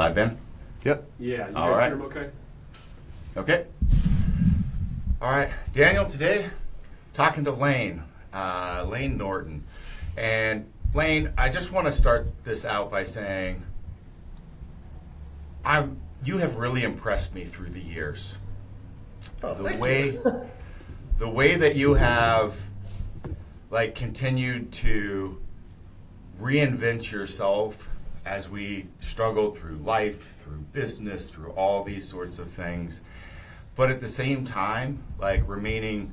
Live, Ben? Yep. Yeah, you All guys right. hear him okay? Okay. All right, Daniel, today, talking to Layne, Layne Norton. And Layne, I just want to start this out by saying, you have really impressed me through the years. The way that you have continued to reinvent yourself as we struggle through life, through business, through all these sorts of things, but at the same time, remaining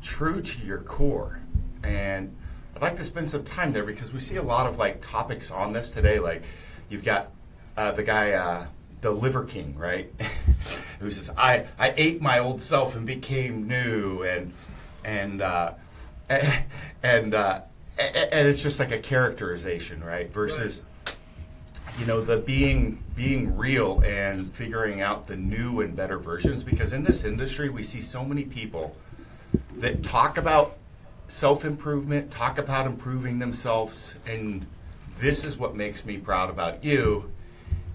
true to your core. And I'd like to spend some time there because we see a lot of topics on this today. You've got the guy, the Liver King, right? Who says, I ate my old self and became new, and it's just like a characterization, right? Versus, the being real and figuring out the new and better versions. Because in this industry, we see so many people that talk about self-improvement, talk about improving themselves, and this is what makes me proud about you,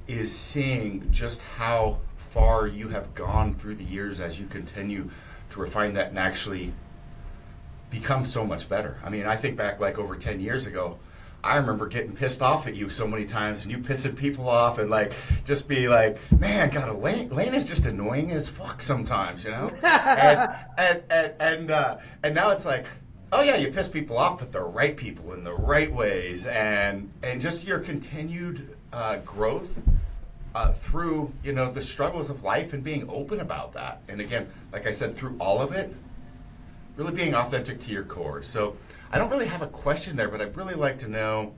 is seeing just how far you have gone through the years as you continue to refine that and actually become so much better. I mean, I think back over 10 years ago, I remember getting pissed off at you so many times and you pissing people off and just be man, God, Layne is just annoying as fuck sometimes, and now it's oh yeah, you piss people off, but the right people in the right ways, and just your continued growth through the struggles of life and being open about that. And again, like I said, through all of it, really being authentic to your core. So I don't really have a question there, but I'd really like to know,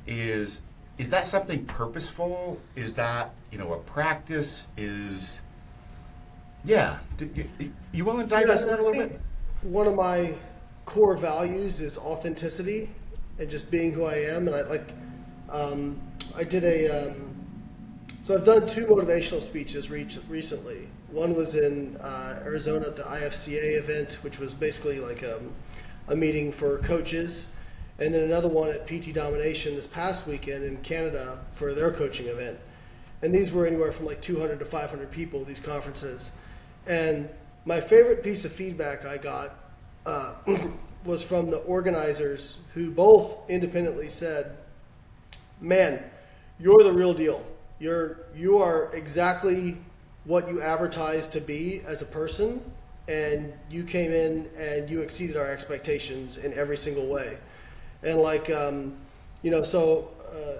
is that something purposeful? Is that a practice? You willing to dive into that a little bit? One of my core values is authenticity and just being who I am. And I did so I've done 2 motivational speeches recently. One was in Arizona at the IFCA event, which was basically a meeting for coaches, and then another one at PT Domination this past weekend in Canada for their coaching event. And these were anywhere from 200 to 500 people, these conferences. And my favorite piece of feedback I got was from the organizers, who both independently said, man, you're the real deal. You are exactly what you advertised to be as a person, and you came in and you exceeded our expectations in every single way. And so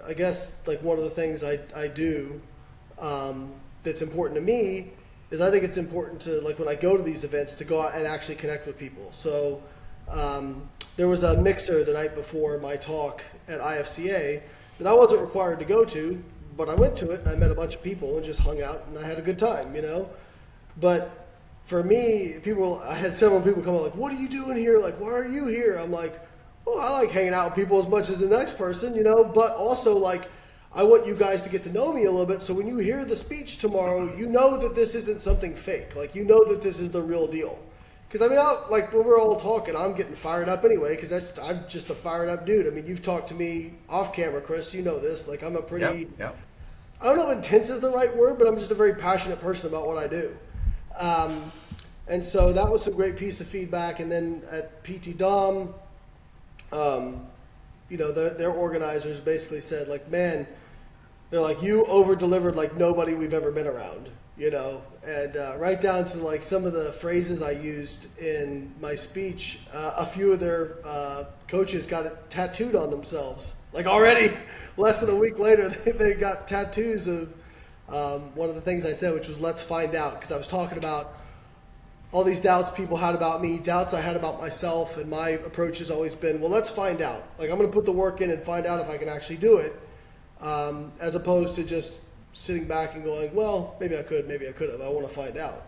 I guess one of the things I do that's important to me is I think it's important to, when I go to these events, to go out and actually connect with people. So there was a mixer the night before my talk at IFCA that I wasn't required to go to, but I went to it and I met a bunch of people and just hung out and I had a good time, But for me, I had several people come up what are you doing here? Why are you here? I'm I like hanging out with people as much as the next person, but also I want you guys to get to know me a little bit. So when you hear the speech tomorrow, you know that this isn't something fake. You know that this is the real deal. Because when we're all talking, I'm getting fired up anyway, because I'm just a fired up dude. I mean, you've talked to me off camera, Chris, you know this. I'm a pretty, Yep. I don't know if intense is the right word, but I'm just a very passionate person about what I do. And so that was a great piece of feedback. And then at PT Dom, their organizers basically said, man, they're you over-delivered like nobody we've ever been around, and right down to some of the phrases I used in my speech. A few of their coaches got it tattooed on themselves. Already, less than a week later, they got tattoos of one of the things I said, which was "Let's find out," because I was talking about all these doubts people had about me, doubts I had about myself, and my approach has always been, well, let's find out. I'm going to put the work in and find out if I can actually do it, as opposed to just sitting back and going, well, maybe I could, maybe I could have. I want to find out.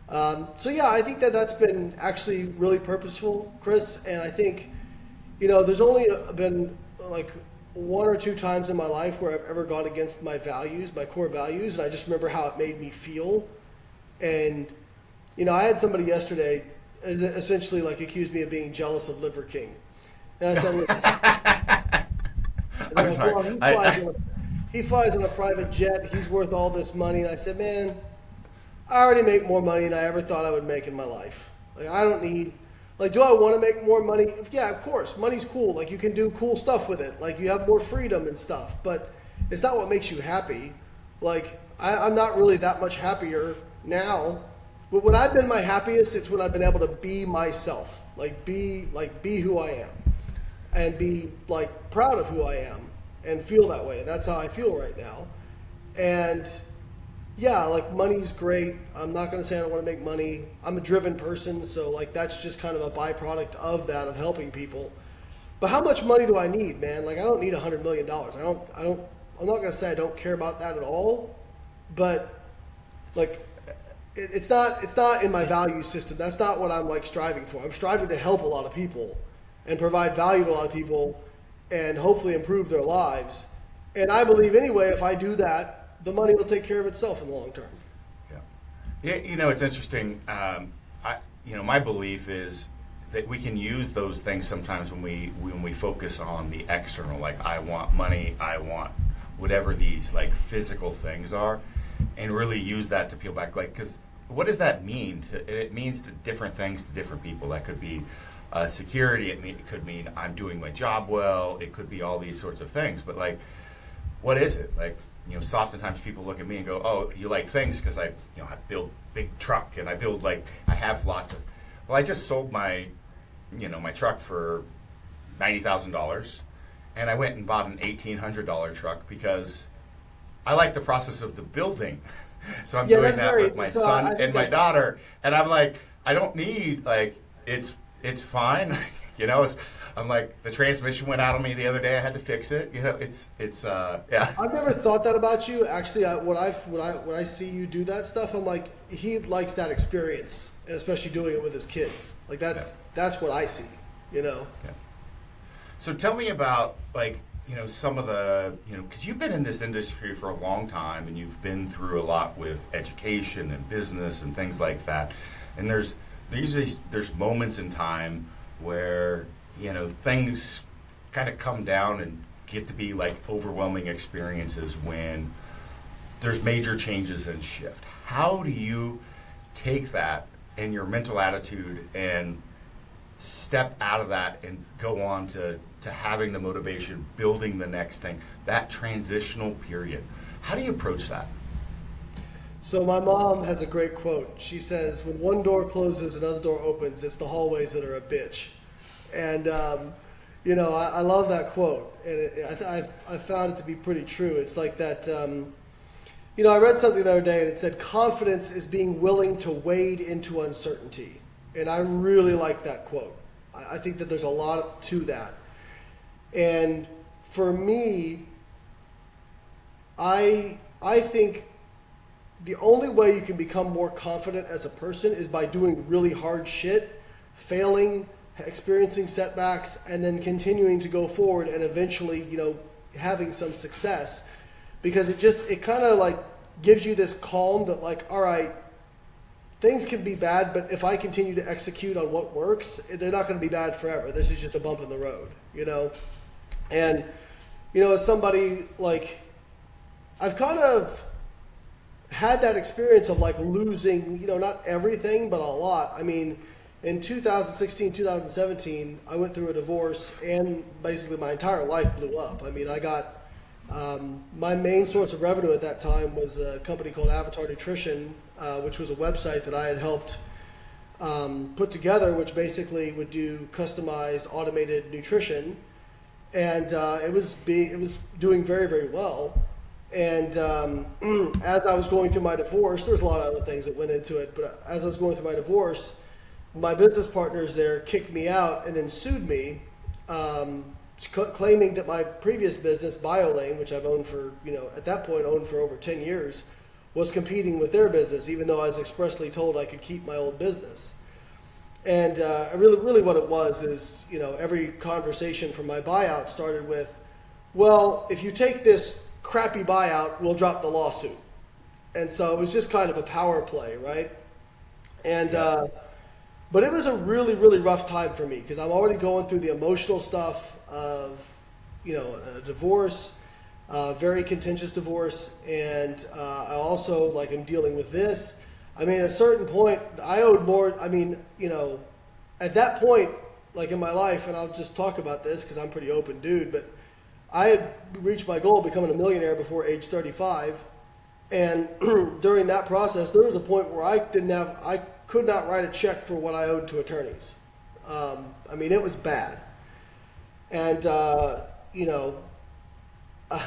I think that's been actually really purposeful, Chris, and I think, there's only been 1 or 2 times in my life where I've ever gone against my values, my core values, and I just remember how it made me feel. And I had somebody yesterday essentially accused me of being jealous of Liver King. And I said, I'm sorry. he flies on a private jet. He's worth all this money. And I said, man, I already make more money than I ever thought I would make in my life. Like, I don't need, like, do I want to make more money? Yeah, of course. Money's cool. Like, you can do cool stuff with it. Like, you have more freedom and stuff. But it's not what makes you happy. Like, I'm not really that much happier now. But when I've been my happiest, it's when I've been able to be myself. Be who I am. And be, like, proud of who I am. And feel that way. And that's how I feel right now. And yeah, like, money's great. I'm not going to say I don't want to make money. I'm a driven person, so, like, that's just kind of a byproduct of that, of helping people. But how much money do I need, man? Like, I don't need $100 million. I'm not going to say I don't care about that at all, but, like, it's not in my value system. That's not what I'm, like, striving for. I'm striving to help a lot of people and provide value to a lot of people and hopefully improve their lives. And I believe anyway, if I do that, the money will take care of itself in the long term. Yeah, it's interesting. My belief is that we can use those things sometimes when we focus on the external. Like, I want money, I want whatever these, like, physical things are, and really use that to peel back. Like, because what does that mean? It means to different things to different people. That could be security. It could mean I'm doing my job well. It could be all these sorts of things. But, like, what is it? Like, so oftentimes people look at me and go, oh, you like things because I build big truck and I have lots of, well, I just sold my truck for $90,000 and I went and bought an $1,800 truck because I like the process of the building. So I'm doing that with my son and my daughter. And I'm like, I don't need, like, it's fine. I'm like, the transmission went out on me the other day. I had to fix it. Yeah. I've never thought that about you. Actually, when I see you do that stuff, I'm like, he likes that experience, and especially doing it with his kids. Like, that's what I see. Yeah. So tell me about, like, some of the, because you've been in this industry for a long time, and you've been through a lot with education and business and things like that. And there's moments in time where things kind of come down and get to be like overwhelming experiences when there's major changes and shift. How do you take that and your mental attitude and step out of that and go on to having the motivation, building the next thing, that transitional period? How do you approach that? So my mom has a great quote. She says, when one door closes, another door opens. It's the hallways that are a bitch. And, I love that quote. And I found it to be pretty true. It's like that, I read something the other day and it said, confidence is being willing to wade into uncertainty. And I really like that quote. I think that there's a lot to that. And for me, I think the only way you can become more confident as a person is by doing really hard shit, failing, experiencing setbacks, and then continuing to go forward and eventually, having some success. Because it kind of like gives you this calm that, like, all right, things can be bad, but if I continue to execute on what works, they're not going to be bad forever. This is just a bump in the road, And, as somebody, like, I've kind of had that experience of, like, losing, not everything, but a lot. I mean, in 2016, 2017, I went through a divorce and basically my entire life blew up. I mean, I got, my main source of revenue at that time was a company called Avatar Nutrition, which was a website that I had helped put together, which basically would do customized automated nutrition. And it was doing very, very well. And as I was going through my divorce, there's a lot of other things that went into it, but as I was going through my divorce, my business partners there kicked me out and then sued me, claiming that my previous business, BioLayne, which I've owned for, at that point owned for over 10 years, was competing with their business, even though I was expressly told I could keep my old business. And really what it was is, every conversation from my buyout started with, well, if you take this crappy buyout, we'll drop the lawsuit. And so it was just kind of a power play, right? And but it was a really, really rough time for me because I'm already going through the emotional stuff of, a divorce. very contentious divorce, and I also like am dealing with this. I mean, at a certain point, I owed more. I mean, at that point, like in my life, and I'll just talk about this because I'm a pretty open dude, but I had reached my goal of becoming a millionaire before age 35, and during that process, there was a point where I could not write a check for what I owed to attorneys. I mean, it was bad, and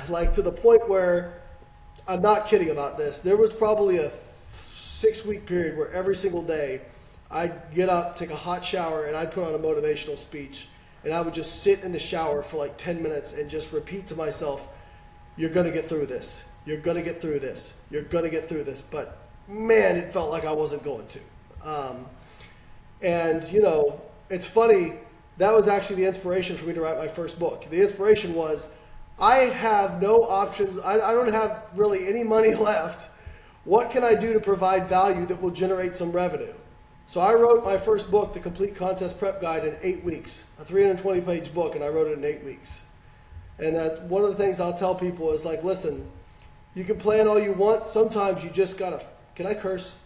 like to the point where, I'm not kidding about this, there was probably a 6-week period where every single day I'd get up, take a hot shower, and I'd put on a motivational speech, and I would just sit in the shower for like 10 minutes and just repeat to myself, you're going to get through this. You're going to get through this. You're going to get through this. But man, it felt like I wasn't going to. And it's funny, that was actually the inspiration for me to write my first book. The inspiration was, I have no options. I don't have really any money left. What can I do to provide value that will generate some revenue? So I wrote my first book, The Complete Contest Prep Guide, in 8 weeks, a 320-page book, and I wrote it in 8 weeks. And one of the things I'll tell people is like, listen, you can plan all you want. Sometimes you just gotta, can I curse?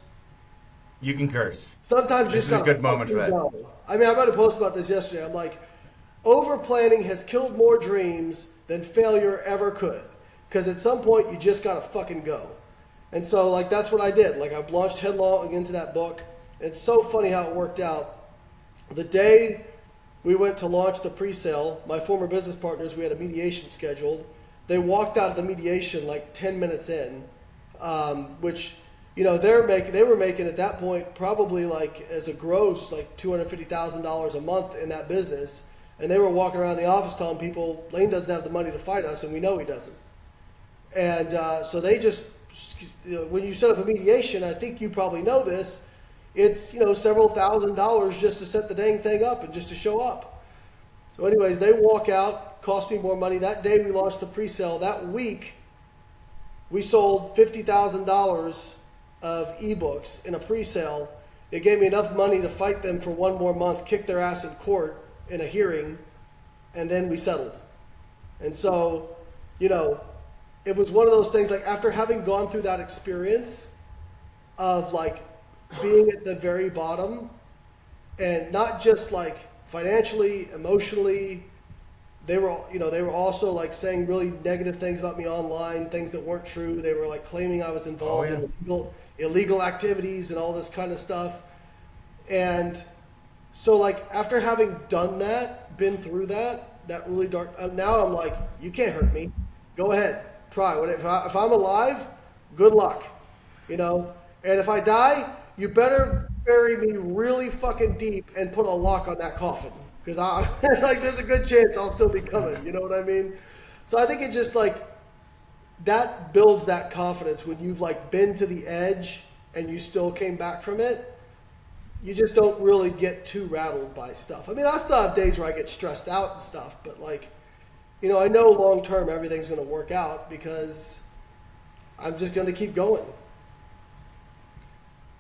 You can curse. Sometimes you this just gotta is a good moment for that. go. I mean, I wrote a post about this yesterday. I'm like, over-planning has killed more dreams than failure ever could. Because at some point, you just gotta fucking go. And so, like, that's what I did. Like, I launched headlong into that book. And it's so funny how it worked out. The day we went to launch the pre-sale, my former business partners, we had a mediation scheduled. They walked out of the mediation like 10 minutes in, which, they were making at that point probably like as a gross like $250,000 a month in that business. And they were walking around the office telling people, Layne doesn't have the money to fight us, and we know he doesn't. And so they just, when you set up a mediation, I think you probably know this, it's, several $1,000s just to set the dang thing up and just to show up. So anyways, they walk out, cost me more money. That day we launched the pre-sale. That week, we sold $50,000 of ebooks in a pre-sale. It gave me enough money to fight them for one more month, kick their ass in court in a hearing, and then we settled. And so, it was one of those things, like after having gone through that experience of like being at the very bottom, and not just like financially, emotionally, they were also like saying really negative things about me online, things that weren't true. They were like claiming I was involved in illegal activities and all this kind of stuff. And so like after having done that, been through that really dark, now I'm like, you can't hurt me. Go ahead, try. If I'm alive, good luck, And if I die, you better bury me really fucking deep and put a lock on that coffin, because there's a good chance I'll still be coming. You know what I mean? So I think it just like that builds that confidence when you've like been to the edge and you still came back from it. You just don't really get too rattled by stuff. I mean, I still have days where I get stressed out and stuff, but like, I know long term everything's going to work out because I'm just going to keep going.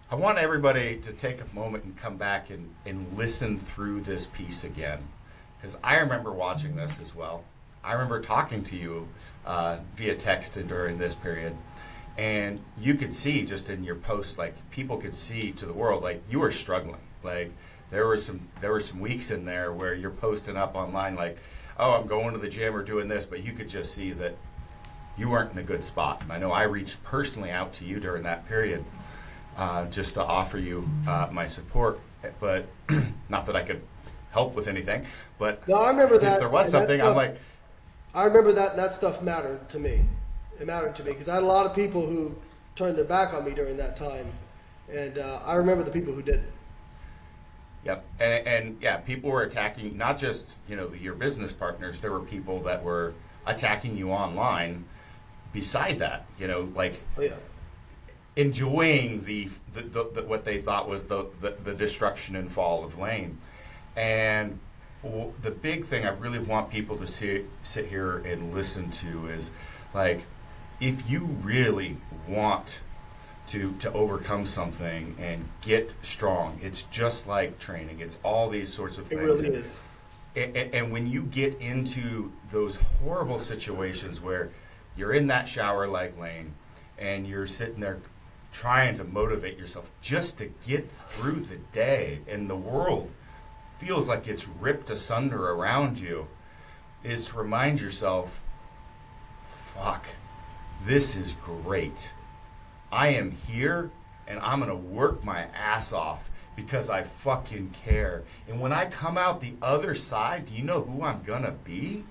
I want everybody to take a moment and come back and listen through this piece again, because I remember watching this as well. I remember talking to you via text and during this period, and you could see just in your posts, like people could see to the world, like you were struggling. Like there were some weeks in there where you're posting up online like, oh, I'm going to the gym or doing this, but you could just see that you weren't in a good spot. And I know I reached personally out to you during that period. Just to offer you my support, but not that I could help with anything. But no, I remember that. If there was something, I'm like, I remember that stuff mattered to me. It mattered to me because I had a lot of people who turned their back on me during that time, and I remember the people who didn't. Yep, and yeah, people were attacking not just your business partners. There were people that were attacking you online. Beside that, like. Oh, yeah. Enjoying the what they thought was the destruction and fall of Layne. And the big thing I really want people to sit here and listen to is like, if you really want to overcome something and get strong, it's just like training. It's all these sorts of things. It really is. And when you get into those horrible situations where you're in that shower like Layne, and you're sitting there trying to motivate yourself just to get through the day, and the world feels like it's ripped asunder around you, is to remind yourself, fuck, this is great. I am here, and I'm going to work my ass off because I fucking care. And when I come out the other side, do you know who I'm going to be?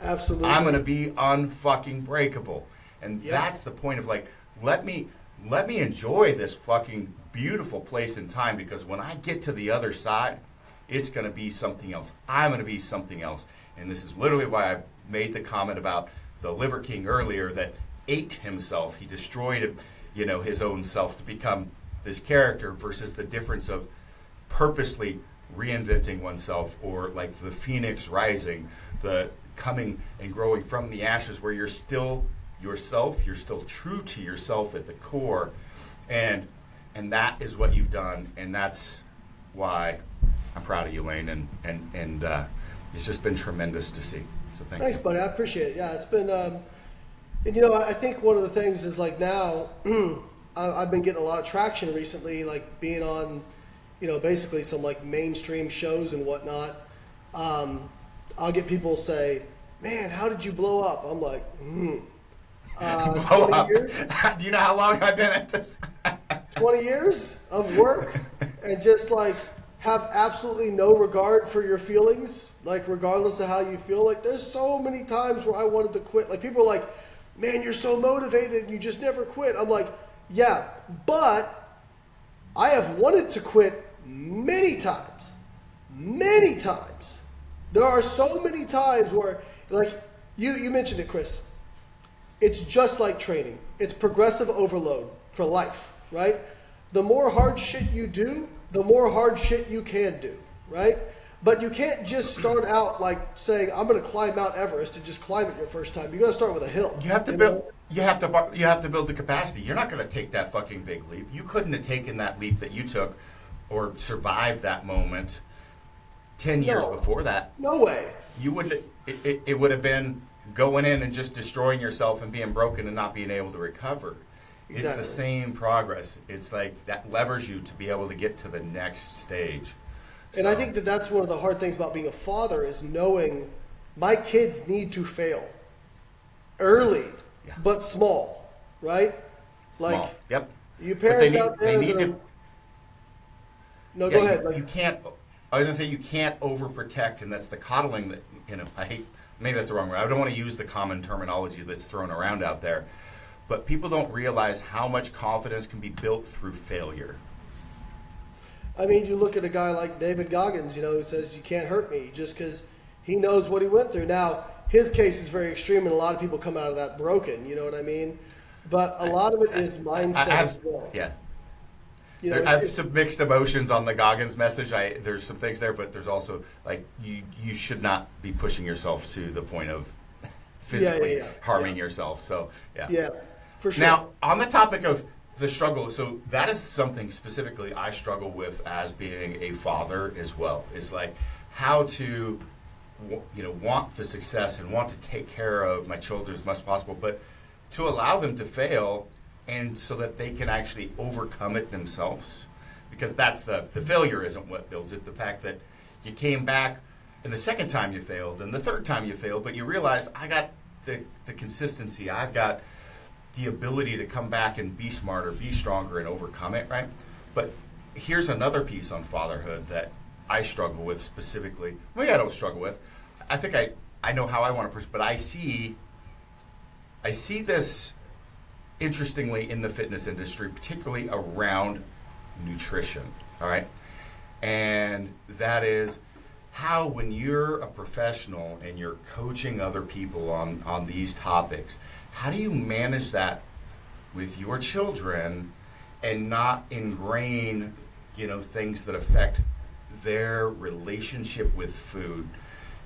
Absolutely. I'm going to be unfucking breakable. And Yep. that's the point of like, let me enjoy this fucking beautiful place in time, because when I get to the other side, it's going to be something else. I'm going to be something else. And this is literally why I made the comment about the Liver King earlier that ate himself. He destroyed, his own self to become this character, versus the difference of purposely reinventing oneself, or like the phoenix rising, the coming and growing from the ashes, where you're still yourself, you're still true to yourself at the core, and that is what you've done, and that's why I'm proud of you, Layne, and it's just been tremendous to see. So Thanks, you. buddy. I appreciate it. Yeah, it's been, and I think one of the things is like now, I've been getting a lot of traction recently, like being on, basically some like mainstream shows and whatnot. I'll get people say, "Man, how did you blow up?" I'm like, Blow 20 up. years? Do you know how long I've been at this? 20 years of work, and just like have absolutely no regard for your feelings, like regardless of how you feel. Like there's so many times where I wanted to quit. Like people are like, "Man, you're so motivated and you just never quit." I'm like, yeah, but I have wanted to quit many times. Many times. There are so many times where, like, you mentioned it, Chris. It's just like training. It's progressive overload for life, right? The more hard shit you do, the more hard shit you can do, right? But you can't just start out like saying, "I'm going to climb Mount Everest," and just climb it your first time. You got to start with a hill. You have to build. You have to build the capacity. You're not going to take that fucking big leap. You couldn't have taken that leap that you took, or survived that moment 10 years before that. No way. You wouldn't. It would have been going in and just destroying yourself and being broken and not being able to recover. It's Exactly. the same progress. It's like that levers you to be able to get to the next stage. And I think that that's one of the hard things about being a father is knowing my kids need to fail early, Yeah. but small, right? Small. Like Yep. you But parents out there. they need that to. are- No, Yeah, go ahead. you can't. I was gonna say you can't overprotect, and that's the coddling that I hate. Maybe that's the wrong word. I don't want to use the common terminology that's thrown around out there, but people don't realize how much confidence can be built through failure. I mean, you look at a guy like David Goggins, who says you can't hurt me just because he knows what he went through. Now, his case is very extreme, and a lot of people come out of that broken. You know what I mean? But a lot of it is mindset as well. Yeah. You know, I have it's- some mixed emotions on the Goggins message. There's some things there, but there's also like you should not be pushing yourself to the point of physically harming yourself. So Yeah, for sure. Now, on the topic of the struggle, so that is something specifically I struggle with as being a father as well. Is like how to, want the success and want to take care of my children as much as possible, but to allow them to fail, and so that they can actually overcome it themselves. Because that's the failure isn't what builds it. The fact that you came back and the second time you failed and the third time you failed, but you realized I got the consistency. I've got the ability to come back and be smarter, be stronger, and overcome it, right? But here's another piece on fatherhood that I struggle with specifically. Maybe I don't struggle with. I think I know how I want to push, but I see this interestingly in the fitness industry, particularly around nutrition, all right? And that is how when you're a professional and you're coaching other people on these topics, how do you manage that with your children and not ingrain, things that affect their relationship with food?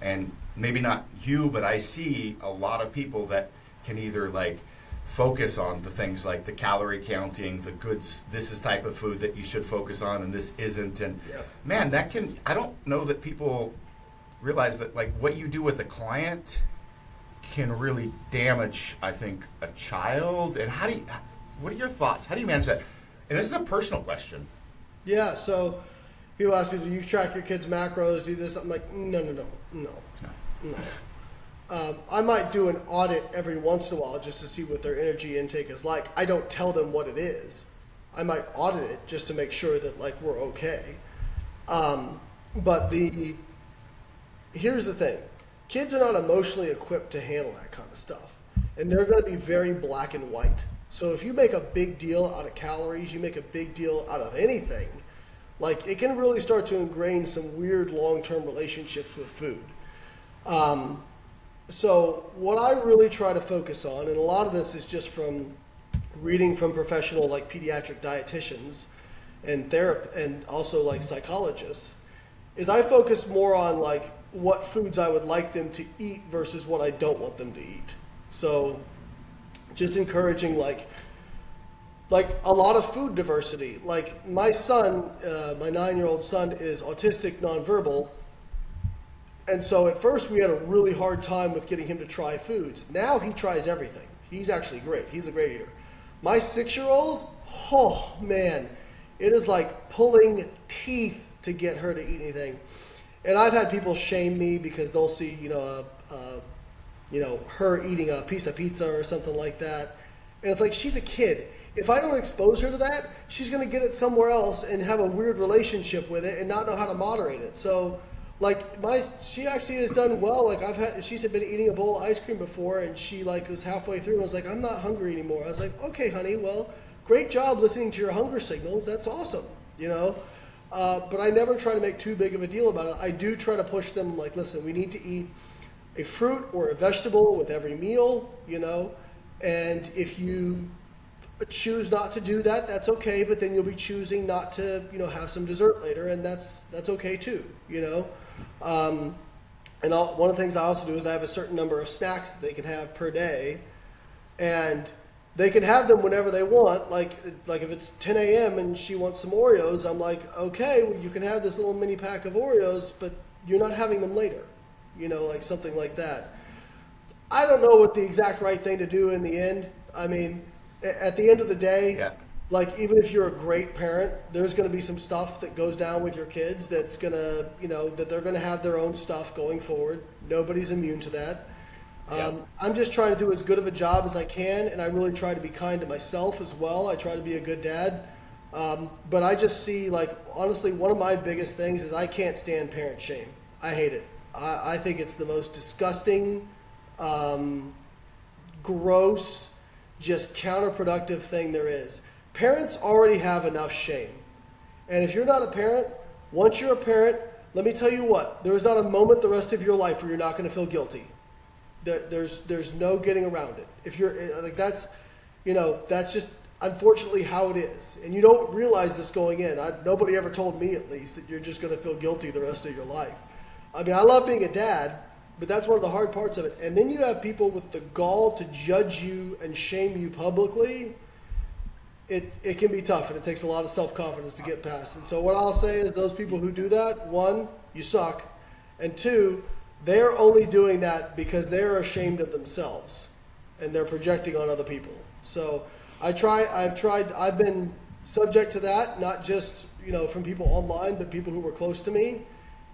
And maybe not you, but I see a lot of people that can either like focus on the things like the calorie counting, the goods, this is type of food that you should focus on and this isn't. And man, I don't know that people realize that like what you do with a client can really damage, I think, a child. And what are your thoughts? How do you manage that? And this is a personal question. Yeah, so people ask me, do you track your kids' macros, do this? I'm like, no. I might do an audit every once in a while just to see what their energy intake is like. I don't tell them what it is. I might audit it just to make sure that like we're okay. But here's the thing. Kids are not emotionally equipped to handle that kind of stuff. And they're going to be very black and white. So if you make a big deal out of calories, you make a big deal out of anything, like it can really start to ingrain some weird long-term relationships with food. So what I really try to focus on, and a lot of this is just from reading from professional like pediatric dietitians and and also like psychologists, is I focus more on like what foods I would like them to eat versus what I don't want them to eat. So just encouraging like a lot of food diversity. Like my son, my 9-year-old son is autistic nonverbal. And so at first we had a really hard time with getting him to try foods. Now he tries everything. He's actually great. He's a great eater. My 6-year-old, oh man, it is like pulling teeth to get her to eat anything. And I've had people shame me because they'll see, her eating a piece of pizza or something like that. And it's like, she's a kid. If I don't expose her to that, she's going to get it somewhere else and have a weird relationship with it and not know how to moderate it. So like she actually has done well. Like she's been eating a bowl of ice cream before, and she like was halfway through and was like, I'm not hungry anymore. I was like, okay, honey, well, great job listening to your hunger signals. That's awesome, But I never try to make too big of a deal about it. I do try to push them like, listen, we need to eat a fruit or a vegetable with every meal, and if you choose not to do that, that's okay, but then you'll be choosing not to, have some dessert later, and that's okay too, And one of the things I also do is I have a certain number of snacks that they can have per day, and they can have them whenever they want. Like if it's 10 a.m. and she wants some Oreos, I'm like, okay, well, you can have this little mini pack of Oreos, but you're not having them later, like something like that. I don't know what the exact right thing to do in the end. I mean, at the end of the day, Yeah. Like even if you're a great parent, there's going to be some stuff that goes down with your kids that's going to, that they're going to have their own stuff going forward. Nobody's immune to that. I'm just trying to do as good of a job as I can, and I really try to be kind to myself as well. I try to be a good dad. But I just see, like, honestly, one of my biggest things is I can't stand parent shame. I hate it. I think it's the most disgusting, gross, just counterproductive thing there is. Parents already have enough shame. And if you're not a parent, once you're a parent, let me tell you what, there is not a moment the rest of your life where you're not going to feel guilty. There's no getting around it. If you're like, that's just unfortunately how it is. And you don't realize this going in. Nobody ever told me, at least, that you're just going to feel guilty the rest of your life. I mean, I love being a dad, but that's one of the hard parts of it. And then you have people with the gall to judge you and shame you publicly. It can be tough, and it takes a lot of self-confidence to get past. And so what I'll say is those people who do that, one, you suck. And two, they're only doing that because they're ashamed of themselves, and they're projecting on other people. So I've been subject to that, not just, from people online, but people who were close to me.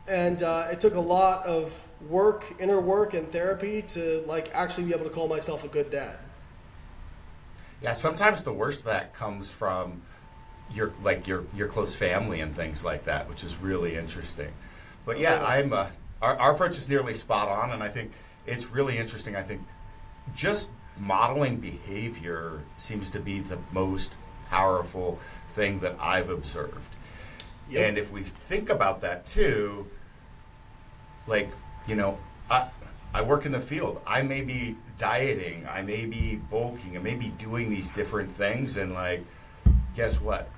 And it took a lot of work, inner work and therapy to actually be able to call myself a good dad. Yeah, sometimes the worst of that comes from your close family and things like that, which is really interesting. But yeah, our approach is nearly spot on, and I think it's really interesting. I think just modeling behavior seems to be the most powerful thing that I've observed. Yep. And if we think about that too, I work in the field. I may be dieting, I may be bulking, I may be doing these different things, and guess what?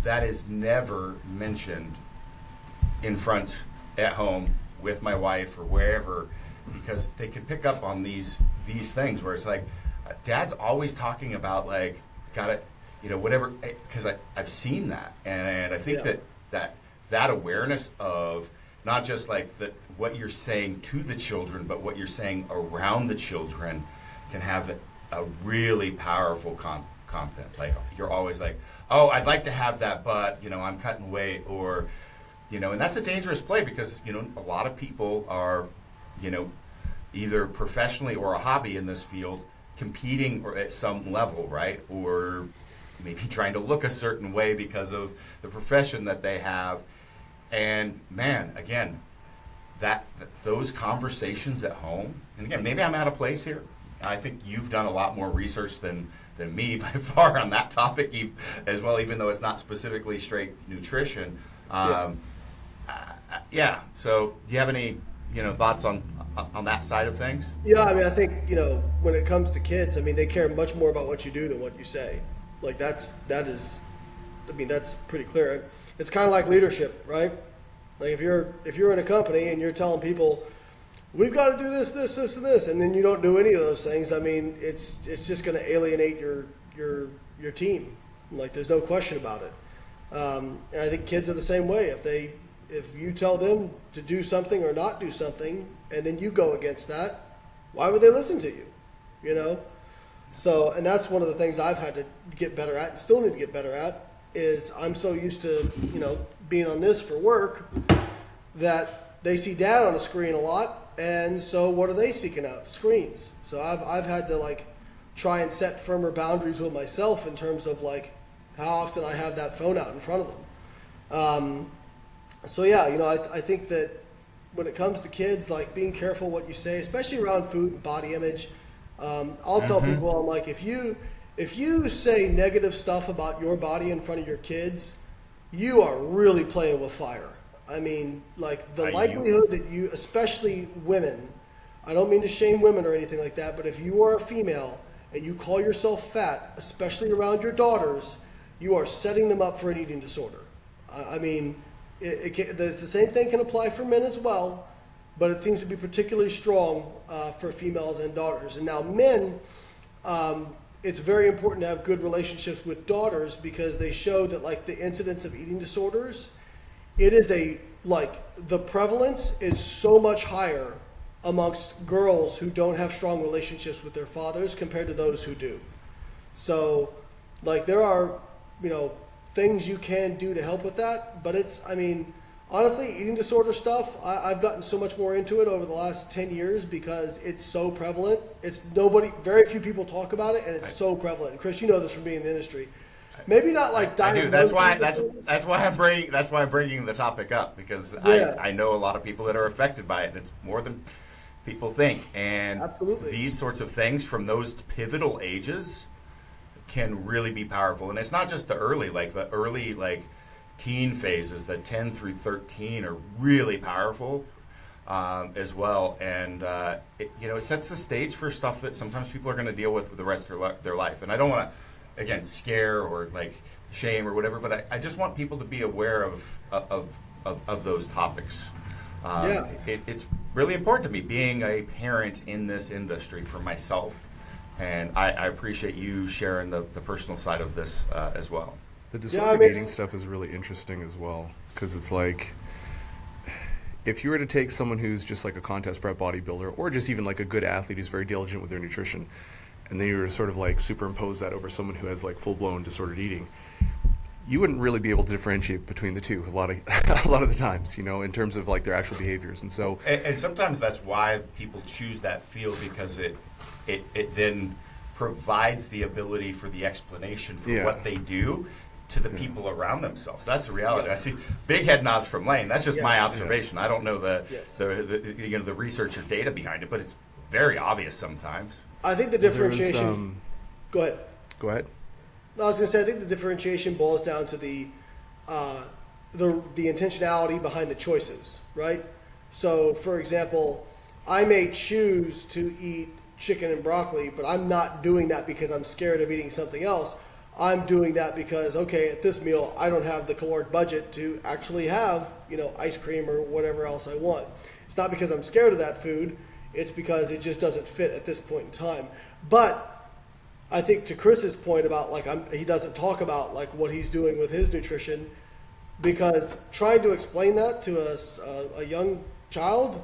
That is never mentioned in front at home with my wife or wherever, because they can pick up on these things where it's like, Dad's always talking about gotta, whatever, because I've seen that, and I think that awareness of not just like what you're saying to the children, but what you're saying around the children can have a really powerful content. Like you're always like, oh, I'd like to have that, but I'm cutting weight, or and that's a dangerous play because a lot of people are either professionally or a hobby in this field competing or at some level, right? Or maybe trying to look a certain way because of the profession that they have. And man, again, those conversations at home, and again, maybe I'm out of place here. I think you've done a lot more research than me by far on that topic as well, even though it's not specifically straight nutrition. So do you have any thoughts on that side of things? Yeah, I mean, I think when it comes to kids, I mean, they care much more about what you do than what you say. Like that's pretty clear. It's kind of like leadership, right? Like if you're in a company and you're telling people, we've got to do this, this, this, and this, and then you don't do any of those things, I mean, it's just going to alienate your team. Like there's no question about it. And I think kids are the same way. If you tell them to do something or not do something, and then you go against that, why would they listen to you? So, and that's one of the things I've had to get better at and still need to get better at is I'm so used to, being on this for work that they see dad on a screen a lot. And so what are they seeking out? Screens. So I've had to try and set firmer boundaries with myself in terms of how often I have that phone out in front of them. I think that when it comes to kids, being careful what you say, especially around food and body image. I'll tell people, I'm like, if you say negative stuff about your body in front of your kids, you are really playing with fire. I mean, the likelihood that you, especially women, I don't mean to shame women or anything like that, but if you are a female and you call yourself fat, especially around your daughters, you are setting them up for an eating disorder. I mean, the same thing can apply for men as well, but it seems to be particularly strong for females and daughters. And now men, it's very important to have good relationships with daughters because they show that the incidence of eating disorders, it is the prevalence is so much higher amongst girls who don't have strong relationships with their fathers compared to those who do. So there are, things you can do to help with that, but honestly, eating disorder stuff, I've gotten so much more into it over the last 10 years because it's so prevalent. Very few people talk about it, and it's so prevalent. And Chris, you know this from being in the industry. Maybe not I do. That's why I'm bringing the topic up because I know a lot of people that are affected by it. And it's more than people think, and absolutely. These sorts of things from those pivotal ages can really be powerful. And it's not just the early teen phases, the 10 through 13 are really powerful as well. And it sets the stage for stuff that sometimes people are going to deal with the rest of their life. And I don't want to, again, scare or shame or whatever, but I just want people to be aware of those topics. It's really important to me being a parent in this industry for myself. And I appreciate you sharing the personal side of this as well. The disordered eating stuff is really interesting as well, because it's if you were to take someone who's just a contest prep bodybuilder or just even a good athlete who's very diligent with their nutrition, and then you were to sort of superimpose that over someone who has full-blown disordered eating, you wouldn't really be able to differentiate between the two a lot of the times, in terms of their actual behaviors. And so and sometimes that's why people choose that field, because it then provides the ability for the explanation for what they do to the people around themselves. That's the reality. I see big head nods from Layne. That's just my observation. I don't know the research or data behind it, but it's very obvious sometimes. I think the differentiation. Go ahead. Go ahead. No, I was going to say I think the differentiation boils down to the intentionality behind the choices, right? So, for example, I may choose to eat chicken and broccoli, but I'm not doing that because I'm scared of eating something else. I'm doing that because, okay, at this meal, I don't have the caloric budget to actually have, ice cream or whatever else I want. It's not because I'm scared of that food. It's because it just doesn't fit at this point in time. But I think to Chris's point about he doesn't talk about what he's doing with his nutrition. because trying to explain that to a young child,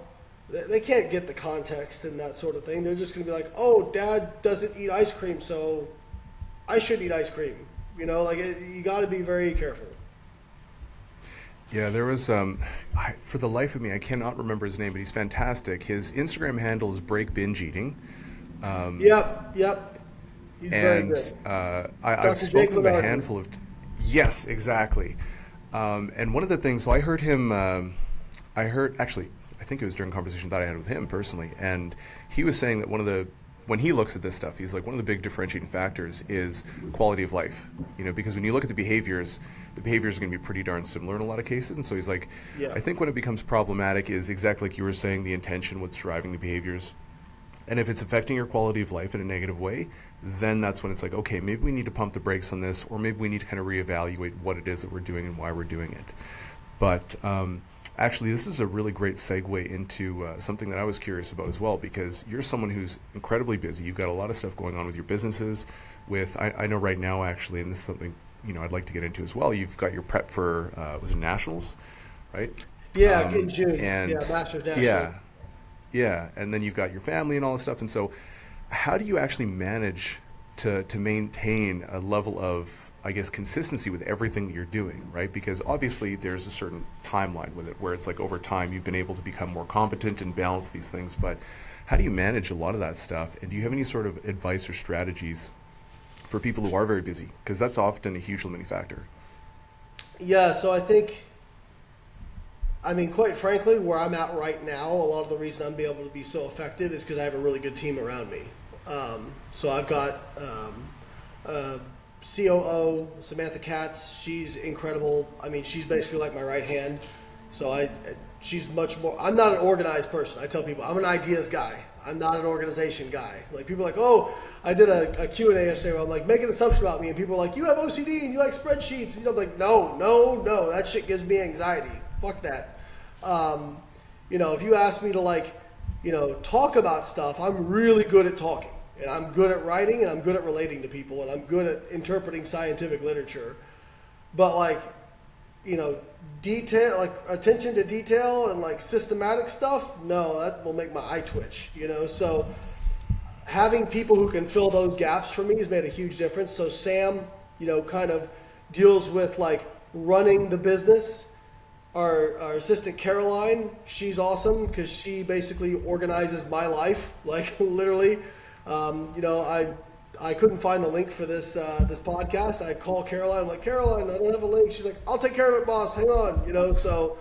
they can't get the context and that sort of thing. They're just going to be like, oh, dad doesn't eat ice cream, so I should eat ice cream. You know, like you got to be very careful. Yeah, there was, for the life of me, I cannot remember his name, but he's fantastic. His Instagram handle is Break Binge Eating. Yep. He's very And good. I've spoken to him a handful of... Yes, exactly. And one of the things, so I heard him, actually, I think it was during a conversation that I had with him personally, and he was saying that when he looks at this stuff, he's like, one of the big differentiating factors is quality of life. You know, because when you look at the behaviors are going to be pretty darn similar in a lot of cases. And so he's like, Yeah. I think when it becomes problematic is exactly like you were saying, the intention, what's driving the behaviors. And if it's affecting your quality of life in a negative way, then that's when it's like, okay, maybe we need to pump the brakes on this, or maybe we need to kind of reevaluate what it is that we're doing and why we're doing it. But actually, this is a really great segue into something that I was curious about as well, because you're someone who's incredibly busy. You've got a lot of stuff going on with your businesses. I know right now, actually, and this is something I'd like to get into as well. You've got your prep for was it Nationals, right? Yeah, in June. And Masters National. Yeah, and then you've got your family and all this stuff. And so how do you actually manage to maintain a level of, I guess, consistency with everything that you're doing, right? Because obviously there's a certain timeline with it where it's like over time you've been able to become more competent and balance these things. But how do you manage a lot of that stuff? And do you have any sort of advice or strategies for people who are very busy? Because that's often a huge limiting factor. Yeah, so I think, quite frankly, where I'm at right now, a lot of the reason I'm able to be so effective is because I have a really good team around me. So I've got COO, Samantha Katz. She's incredible. She's basically like my right hand. So she's much more, I'm not an organized person. I tell people I'm an ideas guy. I'm not an organization guy. Like people are like, oh, I did a Q&A yesterday where I'm like, make an assumption about me. And people are like, you have OCD and you like spreadsheets. And I'm like, no, that shit gives me anxiety. Fuck that. If you ask me to talk about stuff, I'm really good at talking, and I'm good at writing, and I'm good at relating to people, and I'm good at interpreting scientific literature. But detail, attention to detail and systematic stuff, no, that will make my eye twitch, So having people who can fill those gaps for me has made a huge difference. So Sam, kind of deals with running the business. Our assistant Caroline, she's awesome because she basically organizes my life, literally. I couldn't find the link for this podcast. I call Caroline. I'm like, Caroline, I don't have a link. She's like, I'll take care of it, boss. Hang on. So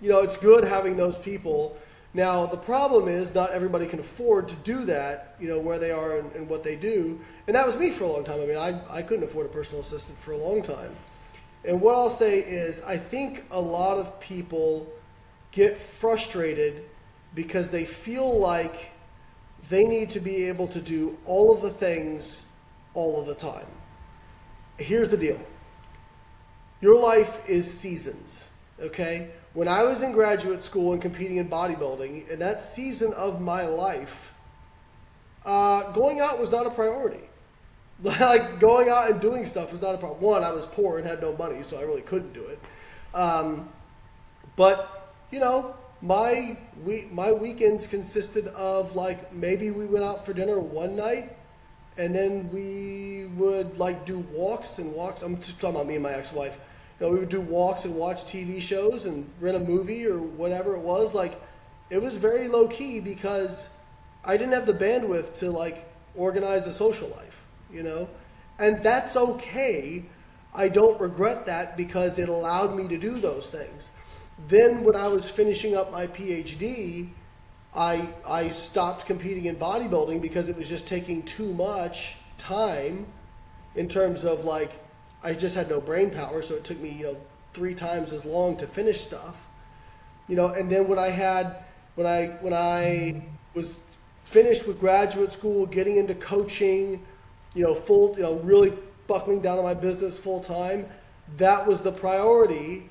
it's good having those people. Now the problem is not everybody can afford to do that. Where they are and what they do, and that was me for a long time. I couldn't afford a personal assistant for a long time. And what I'll say is, I think a lot of people get frustrated because they feel like they need to be able to do all of the things all of the time. Here's the deal. Your life is seasons, okay? When I was in graduate school and competing in bodybuilding, in that season of my life, going out was not a priority. Going out and doing stuff was not a problem. One, I was poor and had no money, so I really couldn't do it. But my weekends consisted of maybe we went out for dinner one night, and then we would do walks and walks. I'm just talking about me and my ex-wife. We would do walks and watch TV shows and rent a movie or whatever it was. It was very low key because I didn't have the bandwidth to organize a social life. And that's okay. I don't regret that because it allowed me to do those things. Then when I was finishing up my PhD, I stopped competing in bodybuilding because it was just taking too much time in terms of I just had no brain power, so it took me 3 times as long to finish stuff. And then when I was finished with graduate school, getting into coaching, really buckling down on my business full time, that was the priority.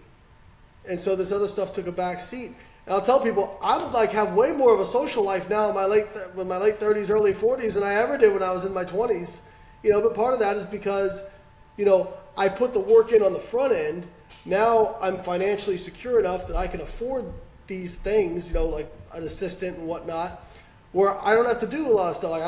And so this other stuff took a back seat. And I'll tell people, I'm have way more of a social life now in my late 30s, early 40s than I ever did when I was in my 20s. But part of that is because, I put the work in on the front end. Now I'm financially secure enough that I can afford these things, you know, like an assistant and whatnot, where I don't have to do a lot of stuff. Like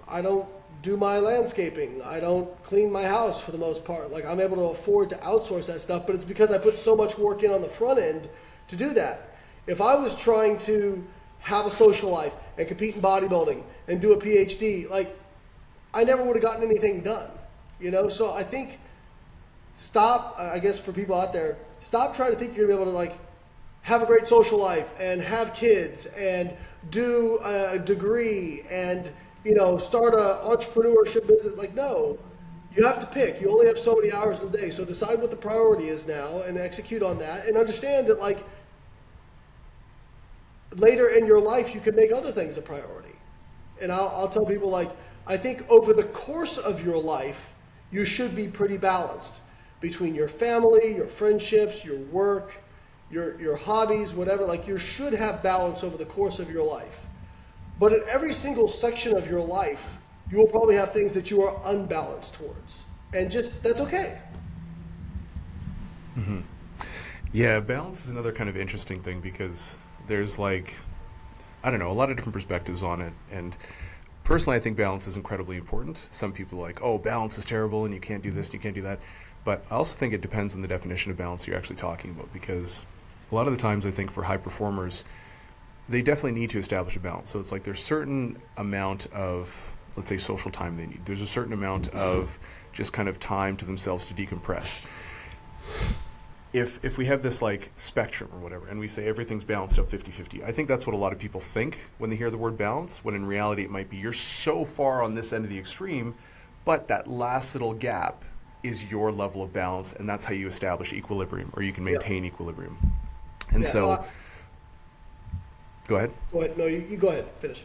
I don't do my landscaping. I don't clean my house for the most part. Like I'm able to afford to outsource that stuff, but it's because I put so much work in on the front end to do that. If I was trying to have a social life and compete in bodybuilding and do a PhD, like I never would have gotten anything done, you know? So I think stop, I guess for people out there, stop trying to think you're going to be able to like have a great social life and have kids and do a degree and, you know, start a entrepreneurship business. Like, no, you have to pick. You only have so many hours a day. So decide what the priority is now and execute on that, and understand that like later in your life, you can make other things a priority. And I'll tell people, like, I think over the course of your life, you should be pretty balanced between your family, your friendships, your work, your hobbies, whatever. Like, you should have balance over the course of your life. But in every single section of your life, you will probably have things that you are unbalanced towards. And just, that's okay. Mm-hmm. Yeah, balance is another kind of interesting thing because there's like, I don't know, a lot of different perspectives on it. And personally, I think balance is incredibly important. Some people are like, oh, balance is terrible and you can't do this and you can't do that. But I also think it depends on the definition of balance you're actually talking about, because a lot of the times I think for high performers, they definitely need to establish a balance. So it's like there's a certain amount of, let's say, social time they need. There's a certain amount of just kind of time to themselves to decompress. If we have this like spectrum or whatever, and we say everything's balanced out 50-50, I think that's what a lot of people think when they hear the word balance, when in reality it might be you're so far on this end of the extreme, but that last little gap is your level of balance, and that's how you establish equilibrium, or you can maintain equilibrium. And so... Go ahead. Go ahead. No, you go ahead. Finish.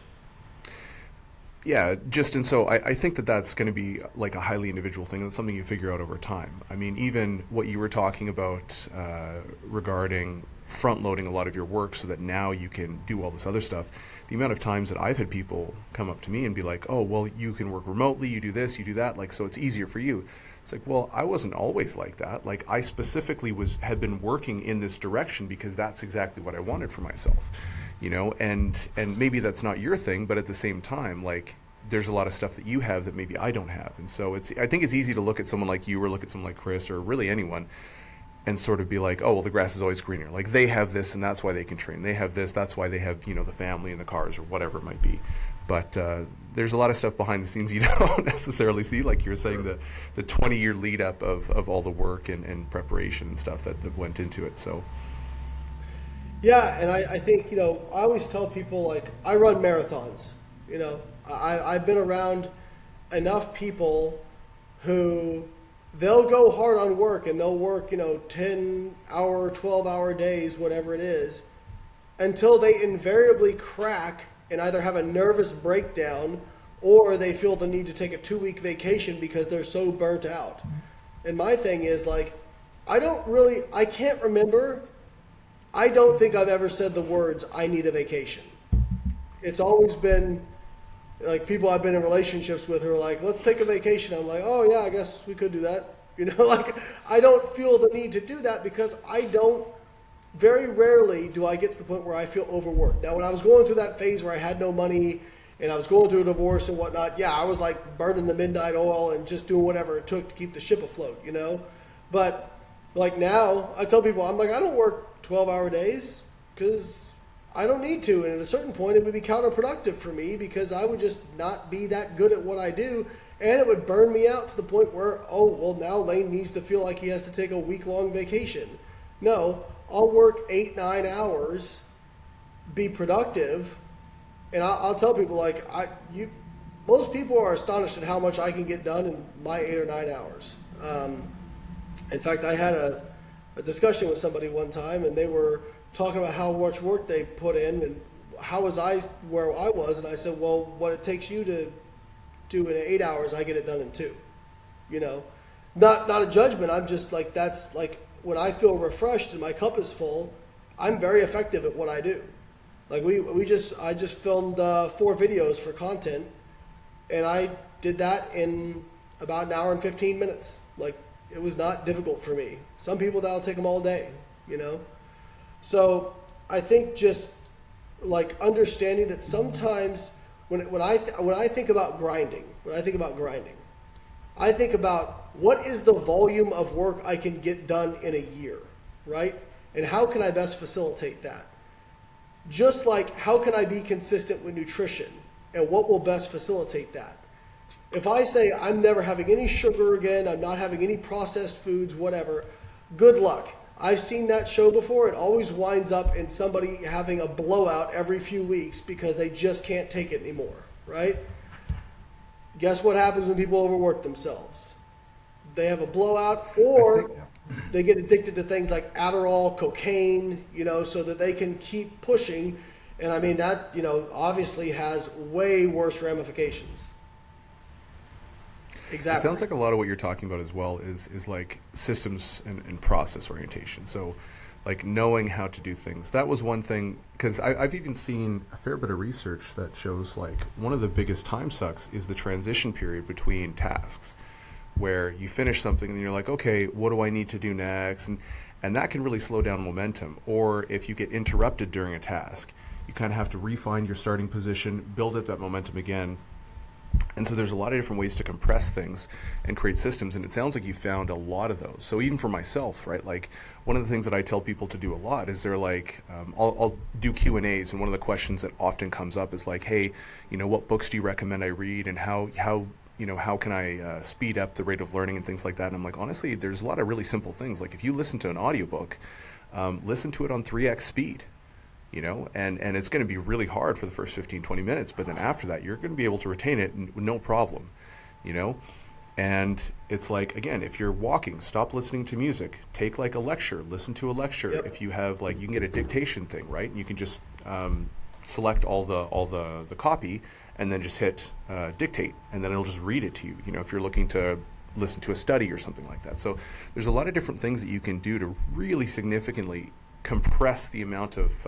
Yeah, and so I think that that's going to be like a highly individual thing. That's something you figure out over time. I mean, even what you were talking about regarding front-loading a lot of your work so that now you can do all this other stuff, the amount of times that I've had people come up to me and be like, oh, well, you can work remotely, you do this, you do that, like, so it's easier for you. It's like, well, I wasn't always like that. Like, I specifically had been working in this direction because that's exactly what I wanted for myself, you know, and maybe that's not your thing, but at the same time, like, there's a lot of stuff that you have that maybe I don't have. And so I think it's easy to look at someone like you or look at someone like Chris or really anyone and sort of be like, oh, well, the grass is always greener. Like, they have this and that's why they can train. They have this, that's why they have, you know, the family and the cars or whatever it might be. But there's a lot of stuff behind the scenes you don't necessarily see, like you were saying, the 20-year lead up of all the work and preparation and stuff that went into it. So yeah, and I think, you know, I always tell people, like, I run marathons. You know, I've been around enough people who they'll go hard on work and they'll work, you know, 10-hour, 12-hour days, whatever it is, until they invariably crack and either have a nervous breakdown or they feel the need to take a 2-week vacation because they're so burnt out. And my thing is, like, I can't remember, I don't think I've ever said the words, I need a vacation. It's always been, like, people I've been in relationships with who are like, let's take a vacation. I'm like, oh yeah, I guess we could do that. You know, like, I don't feel the need to do that because very rarely do I get to the point where I feel overworked. Now, when I was going through that phase where I had no money and I was going through a divorce and whatnot, yeah, I was like burning the midnight oil and just doing whatever it took to keep the ship afloat, you know? But like now, I tell people, I'm like, I don't work 12-hour days because I don't need to. And at a certain point, it would be counterproductive for me because I would just not be that good at what I do. And it would burn me out to the point where, oh, well, now Layne needs to feel like he has to take a week-long vacation. No, I'll work 8-9 hours, be productive, and I'll tell people, like, most people are astonished at how much I can get done in my 8 or 9 hours. In fact, I had a discussion with somebody one time, and they were talking about how much work they put in and how was I where I was, and I said, well, what it takes you to do in 8 hours, I get it done in 2. You know, not a judgment. I'm just like, that's like, when I feel refreshed and my cup is full, I'm very effective at what I do. Like I just filmed 4 videos for content, and I did that in about an hour and 15 minutes. Like, it was not difficult for me. Some people that'll take them all day, you know? So I think just like understanding that sometimes when I think about grinding, I think about what is the volume of work I can get done in a year, right? And how can I best facilitate that? Just like how can I be consistent with nutrition and what will best facilitate that? If I say I'm never having any sugar again, I'm not having any processed foods, whatever, good luck. I've seen that show before. It always winds up in somebody having a blowout every few weeks because they just can't take it anymore, right? Guess what happens when people overwork themselves? They have a blowout, or they get addicted to things like Adderall, cocaine, you know, so that they can keep pushing. And I mean, that, you know, obviously has way worse ramifications. Exactly. It sounds like a lot of what you're talking about as well is like systems and process orientation. So like knowing how to do things. That was one thing, because I've even seen a fair bit of research that shows like one of the biggest time sucks is the transition period between tasks, where you finish something and you're like, okay, what do I need to do next? And that can really slow down momentum. Or if you get interrupted during a task, you kind of have to refine your starting position, build up that momentum again. And so there's a lot of different ways to compress things and create systems, and it sounds like you found a lot of those. So even for myself, right, like one of the things that I tell people to do a lot is they're like, I'll do Q&As, and one of the questions that often comes up is like, hey, you know, what books do you recommend I read, and how can I speed up the rate of learning and things like that? And I'm like, honestly, there's a lot of really simple things. Like if you listen to an audiobook, listen to it on 3x speed. You know, and it's going to be really hard for the first 15, 20 minutes, but then after that, you're going to be able to retain it no problem, you know? And it's like, again, if you're walking, stop listening to music, take like a lecture, listen to a lecture. Yep. If you have like, you can get a dictation thing, right? And you can just select all the copy and then just hit dictate, and then it'll just read it to you, you know, if you're looking to listen to a study or something like that. So there's a lot of different things that you can do to really significantly compress the amount of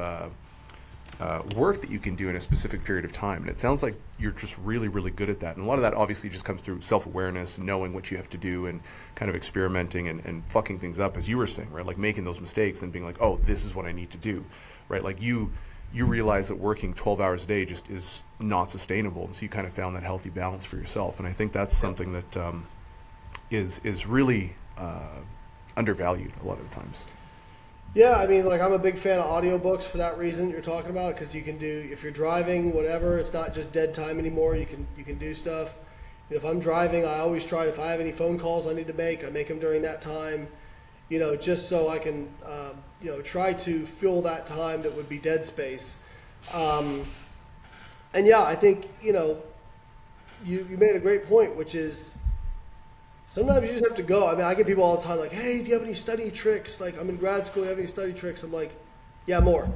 work that you can do in a specific period of time. And it sounds like you're just really, really good at that. And a lot of that obviously just comes through self-awareness, knowing what you have to do, and kind of experimenting and fucking things up, as you were saying, right? Like making those mistakes and being like, oh, this is what I need to do, right? Like you realize that working 12 hours a day just is not sustainable. And so you kind of found that healthy balance for yourself. And I think that's something that is really undervalued a lot of the times. Yeah, I mean, like I'm a big fan of audiobooks for that reason you're talking about, because you can do, if you're driving, whatever, it's not just dead time anymore. You can do stuff. You know, if I'm driving, I always try, if I have any phone calls I need to make, I make them during that time, you know, just so I can, you know, try to fill that time that would be dead space. And yeah, I think, you know, you made a great point, which is, sometimes you just have to go. I mean, I get people all the time like, hey, do you have any study tricks? Like, I'm in grad school, do you have any study tricks? I'm like, yeah, more.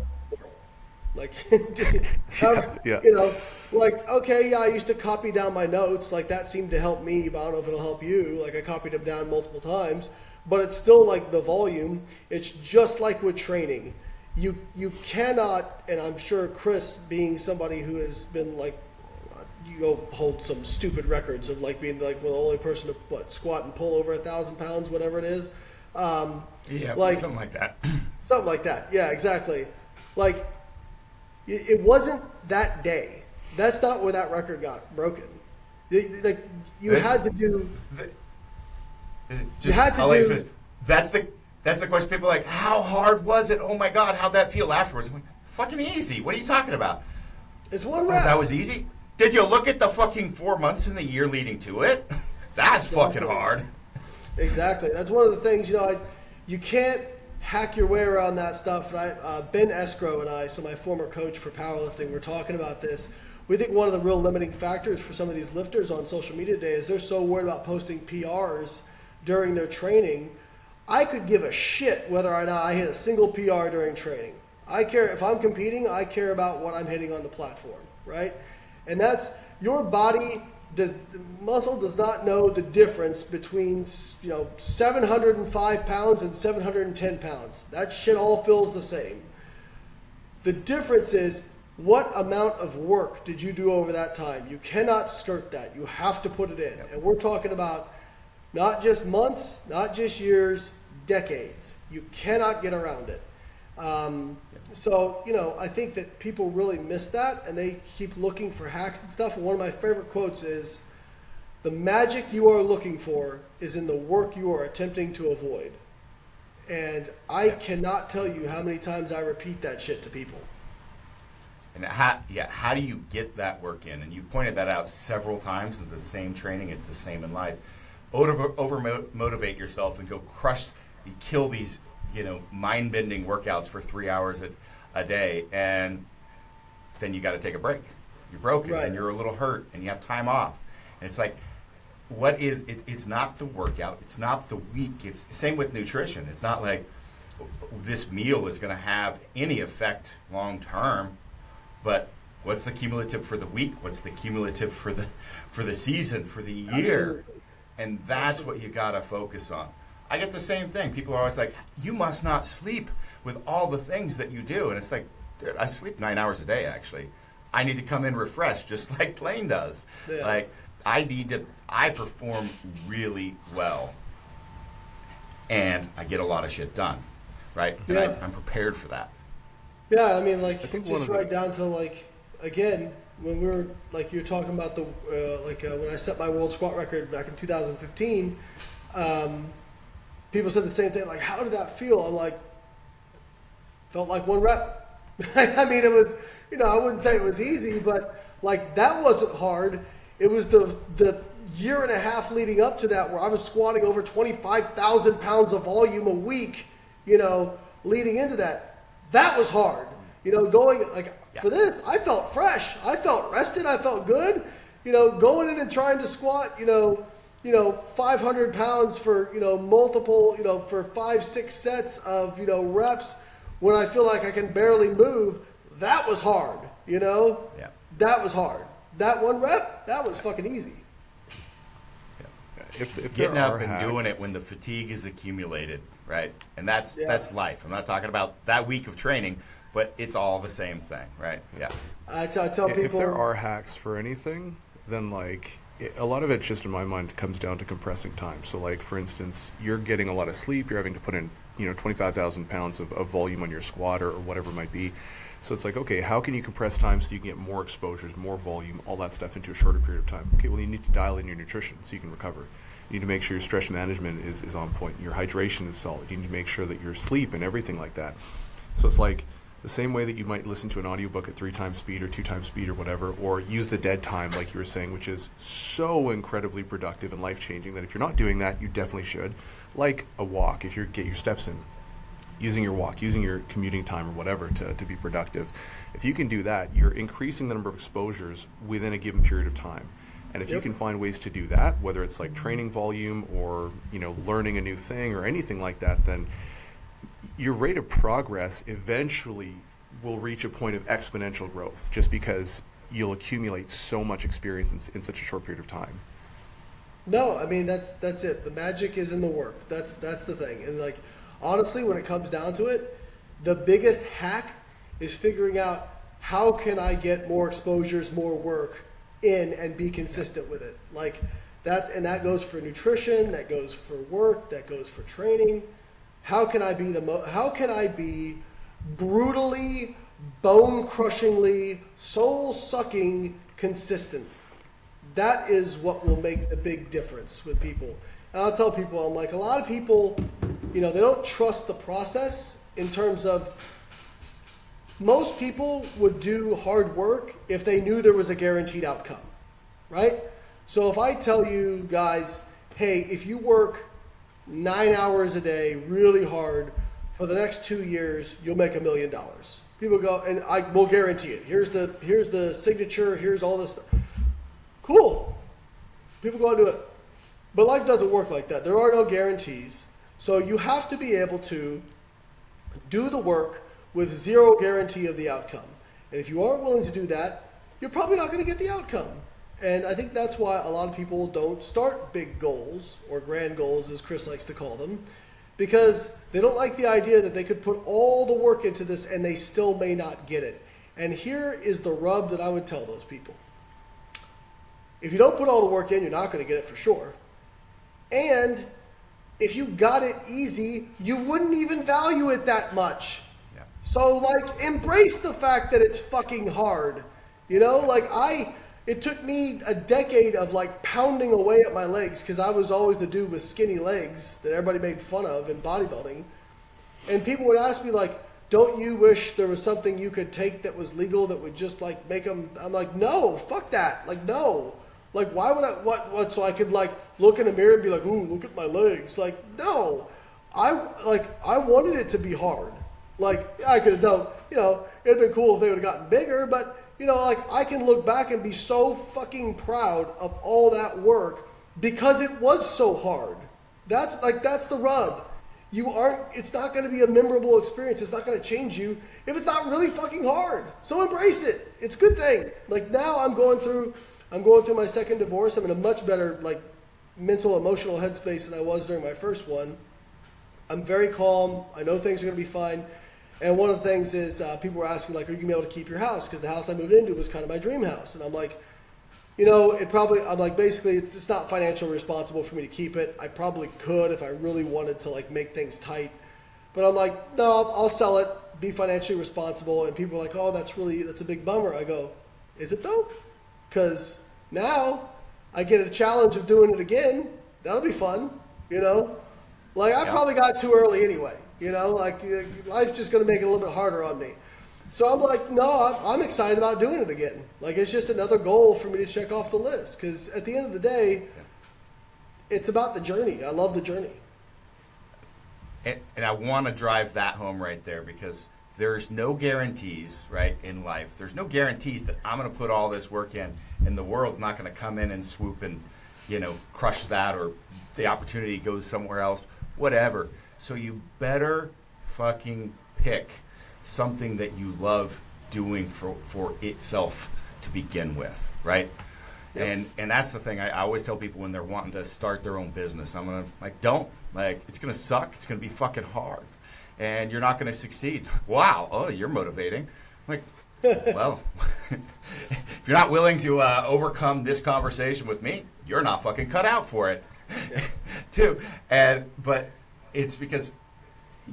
Like, Yeah. you know, like, okay, yeah, I used to copy down my notes. Like, that seemed to help me, but I don't know if it'll help you. Like, I copied them down multiple times. But it's still like the volume. It's just like with training. You cannot, and I'm sure Chris, being somebody who has been like, you go hold some stupid records of like being like the only person to squat and pull over 1,000 pounds, whatever it is. Yeah, like, something like that. Something like that. Yeah, exactly. Like it wasn't that day. That's not where that record got broken. Like you had to do. That's the question. People are like, how hard was it? Oh my God, how'd that feel afterwards? I'm like, fucking easy. What are you talking about? It's one Oh, rep. that was easy? Did you look at the fucking 4 months in the year leading to it? That's fucking hard. Exactly. That's one of the things, you know, you can't hack your way around that stuff. And Ben Escrow and I, so my former coach for powerlifting, we're talking about this. We think one of the real limiting factors for some of these lifters on social media today is they're so worried about posting PRs during their training. I could give a shit whether or not I hit a single PR during training. I care, if I'm competing, I care about what I'm hitting on the platform, right? And that's, your body muscle does not know the difference between, you know, 705 pounds and 710 pounds. That shit all feels the same. The difference is, what amount of work did you do over that time? You cannot skirt that. You have to put it in. And we're talking about Not just months, not just years, decades. You cannot get around it. So, you know, I think that people really miss that, and they keep looking for hacks and stuff. And one of my favorite quotes is, "The magic you are looking for is in the work you are attempting to avoid." And I cannot tell you how many times I repeat that shit to people. And how do you get that work in? And you've pointed that out several times. It's the same training. It's the same in life. Over motivate yourself and go crush, you kill these, you know, mind-bending workouts for 3 hours a day, and then you got to take a break. You're broken, Right. and you're a little hurt, and you have time off. And it's like, what is it? It's not the workout. It's not the week. It's same with nutrition. It's not like this meal is going to have any effect long term, but what's the cumulative for the week? What's the cumulative for the season, for the year? Absolutely. And that's what you got to focus on. I get the same thing. People are always like, you must not sleep with all the things that you do. And it's like, dude, I sleep 9 hours a day, actually. I need to come in refreshed, just like Layne does. Yeah. Like, I perform really well. And I get a lot of shit done, right? And Yeah. I'm prepared for that. Yeah, I mean, like, I think one just of the- right down to, like, again, when we were, like, you're talking about the, when I set my world squat record back in 2015, people said the same thing, like, how did that feel? I'm like, felt like one rep. I mean, it was, you know, I wouldn't say it was easy, but, like, that wasn't hard. It was the year and a half leading up to that where I was squatting over 25,000 pounds of volume a week, you know, leading into that. That was hard. You know, going, like, for this, I felt fresh. I felt rested. I felt good. You know, going in and trying to squat, you know, 500 pounds for, you know, multiple, you know, for 5-6 sets of, you know, reps when I feel like I can barely move, that was hard, you know? Yeah. That was hard. That one rep, that was fucking easy. If there Getting up are and hacks, doing it when the fatigue is accumulated, right? And that's Yeah. life. I'm not talking about that week of training, but it's all the same thing, right? Yeah. I tell people. if there are hacks for anything, then like a lot of it just in my mind comes down to compressing time. So like for instance, you're getting a lot of sleep, you're having to put in 25,000 pounds of volume on your squat or whatever it might be. So it's like, okay, how can you compress time so you can get more exposures, more volume, all that stuff into a shorter period of time? Okay, well you need to dial in your nutrition so you can recover. You need to make sure your stress management is on point. Your hydration is solid. You need to make sure that your sleep and everything like that. So it's like the same way that you might listen to an audiobook at 3 times speed or 2 times speed or whatever, or use the dead time like you were saying, which is so incredibly productive and life-changing that if you're not doing that, you definitely should. Like a walk, if you get your steps in, using your walk, using your commuting time or whatever to be productive. If you can do that, you're increasing the number of exposures within a given period of time. And if you can find ways to do that, whether it's like training volume or, learning a new thing or anything like that, then your rate of progress eventually will reach a point of exponential growth just because you'll accumulate so much experience in such a short period of time. No, I mean that's it. The magic is in the work. That's the thing. And like honestly, when it comes down to it, the biggest hack is figuring out how can I get more exposures, more work in and be consistent with it. Like that goes for nutrition, that goes for work, that goes for training. How can I be brutally, bone-crushingly, soul-sucking consistent? That is what will make the big difference with people. And I'll tell people, I'm like, a lot of people, they don't trust the process in terms of most people would do hard work if they knew there was a guaranteed outcome, right? So if I tell you guys, hey, if you work 9 hours a day, really hard, for the next 2 years, you'll make $1 million. People go, and I will guarantee it. Here's the signature. Here's all this stuff. Cool. People go and do it. But life doesn't work like that. There are no guarantees. So you have to be able to do the work with zero guarantee of the outcome. And if you aren't willing to do that, you're probably not going to get the outcome. And I think that's why a lot of people don't start big goals, or grand goals as Chris likes to call them, because they don't like the idea that they could put all the work into this and they still may not get it. And here is the rub that I would tell those people. If you don't put all the work in, you're not going to get it for sure. And if you got it easy, you wouldn't even value it that much. Yeah. So, like, embrace the fact that it's fucking hard. You know, like, it took me a decade of, like, pounding away at my legs because I was always the dude with skinny legs that everybody made fun of in bodybuilding. And people would ask me, like, don't you wish there was something you could take that was legal that would just, like, make them... I'm like, no, fuck that. Like, no. Like, why would I... What? So I could, like, look in a mirror and be like, ooh, look at my legs. Like, no. I wanted it to be hard. Like, I could have done... You know, it would have been cool if they would have gotten bigger, but... You know, like, I can look back and be so fucking proud of all that work because it was so hard. That's the rub. It's not going to be a memorable experience. It's not going to change you if it's not really fucking hard. So embrace it. It's a good thing. Like, now I'm going through my second divorce. I'm in a much better, like, mental, emotional headspace than I was during my first one. I'm very calm. I know things are going to be fine. And one of the things is people were asking, like, are you going to be able to keep your house? Because the house I moved into was kind of my dream house. And I'm like, you know, I'm like, basically, it's not financially responsible for me to keep it. I probably could if I really wanted to, like, make things tight. But I'm like, no, I'll sell it, be financially responsible. And people are like, oh, that's a big bummer. I go, is it though? Because now I get a challenge of doing it again. That'll be fun, you know? Like, I probably got too early anyway. You know, like, life's just going to make it a little bit harder on me. So I'm like, no, I'm excited about doing it again. Like, it's just another goal for me to check off the list. Because at the end of the day, it's about the journey. I love the journey. And I want to drive that home right there because there's no guarantees, right, in life. There's no guarantees that I'm going to put all this work in and the world's not going to come in and swoop and, you know, crush that, or the opportunity goes somewhere else, whatever. So you better fucking pick something that you love doing for itself to begin with, right? Yep. And that's the thing I always tell people when they're wanting to start their own business. I'm gonna, like, don't. Like, it's gonna suck. It's gonna be fucking hard. And you're not gonna succeed. Wow, oh, you're motivating. I'm like, well, if you're not willing to overcome this conversation with me, you're not fucking cut out for it. Too. But it's because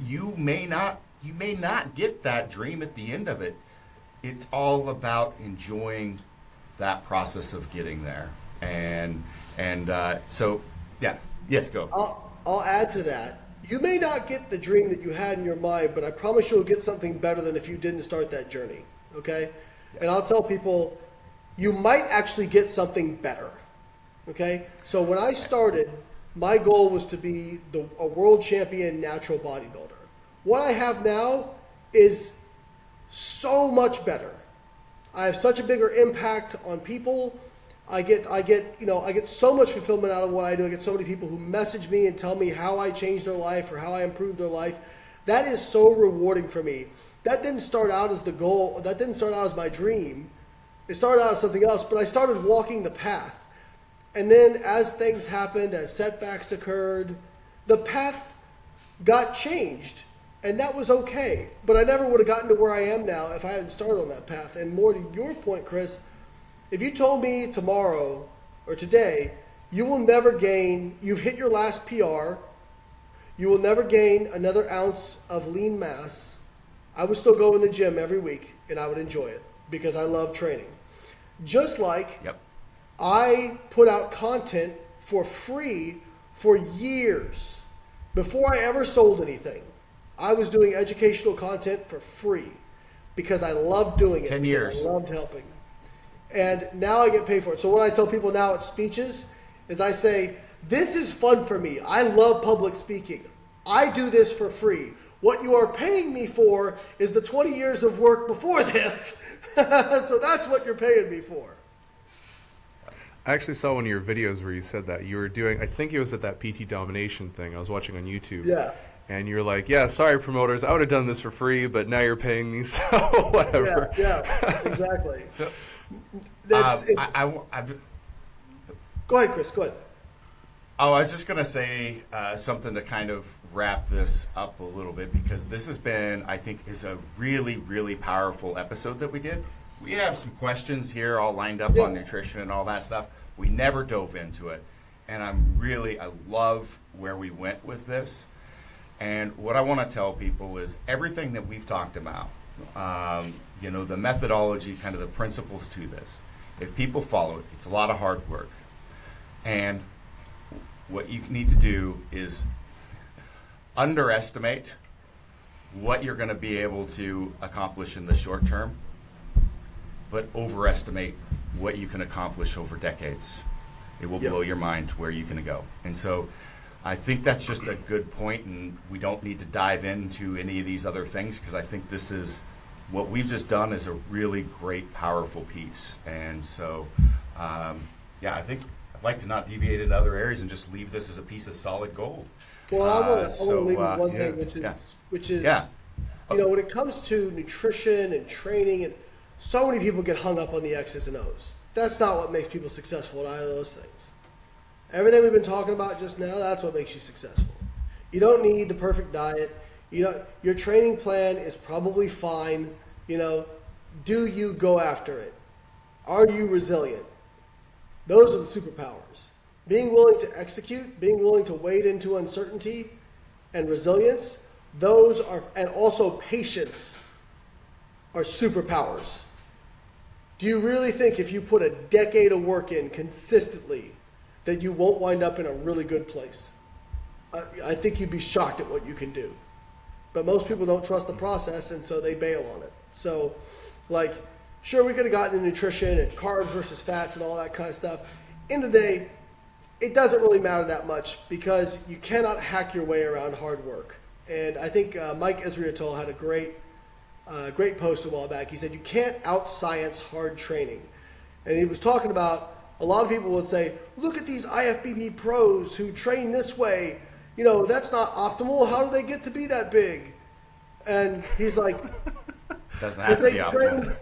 you may not get that dream at the end of it. It's all about enjoying that process of getting there. And so, yeah, yes, go. I'll add to that. You may not get the dream that you had in your mind, but I promise you'll get something better than if you didn't start that journey, okay? Yeah. And I'll tell people, you might actually get something better, okay? So when I started, my goal was to be a world champion natural bodybuilder. What I have now is so much better. I have such a bigger impact on people. I get so much fulfillment out of what I do. I get so many people who message me and tell me how I changed their life or how I improved their life. That is so rewarding for me. That didn't start out as the goal. That didn't start out as my dream. It started out as something else, but I started walking the path. And then as things happened, as setbacks occurred, the path got changed. And that was okay. But I never would have gotten to where I am now if I hadn't started on that path. And more to your point, Chris, if you told me tomorrow or today, you've hit your last PR, you will never gain another ounce of lean mass, I would still go in the gym every week and I would enjoy it because I love training. Just like I put out content for free for years before I ever sold anything. I was doing educational content for free because I loved doing it. 10 years. I loved helping. And now I get paid for it. So what I tell people now at speeches is I say, this is fun for me. I love public speaking. I do this for free. What you are paying me for is the 20 years of work before this. So that's what you're paying me for. I actually saw one of your videos where you said that you were doing, I think it was at that PT domination thing I was watching on YouTube. Yeah. And you're like, yeah, sorry, promoters, I would have done this for free, but now you're paying me, so whatever. Yeah, exactly. So, Go ahead, Chris, go ahead. Oh, I was just going to say something to kind of wrap this up a little bit because this has been, I think, is a really, really powerful episode that we did. We have some questions here all lined up on nutrition and all that stuff. We never dove into it. and I love where we went with this. And what I want to tell people is everything that we've talked about, the methodology, kind of the principles to this, if people follow it, it's a lot of hard work. And what you need to do is underestimate what you're going to be able to accomplish in the short term, but overestimate what you can accomplish over decades. It will blow your mind where you can go. And so I think that's just a good point, and we don't need to dive into any of these other things, because I think this is what we've just done is a really great, powerful piece. And so, I think I'd like to not deviate into other areas and just leave this as a piece of solid gold. Well, I want to leave with one thing, which is, when it comes to nutrition and training, and so many people get hung up on the X's and O's. That's not what makes people successful in either of those things. Everything we've been talking about just now, that's what makes you successful. You don't need the perfect diet. Your training plan is probably fine. Do you go after it? Are you resilient? Those are the superpowers. Being willing to execute, being willing to wade into uncertainty and resilience, and also patience are superpowers. Do you really think if you put a decade of work in consistently that you won't wind up in a really good place? I think you'd be shocked at what you can do. But most people don't trust the process, and so they bail on it. So, sure, we could have gotten into nutrition and carbs versus fats and all that kind of stuff. End of the day, it doesn't really matter that much, because you cannot hack your way around hard work. And I think Mike Israel had a great post a while back. He said, you can't out-science hard training. And he was talking about, a lot of people would say, look at these IFBB pros who train this way. That's not optimal. How do they get to be that big? And he's like, doesn't have to be optimal.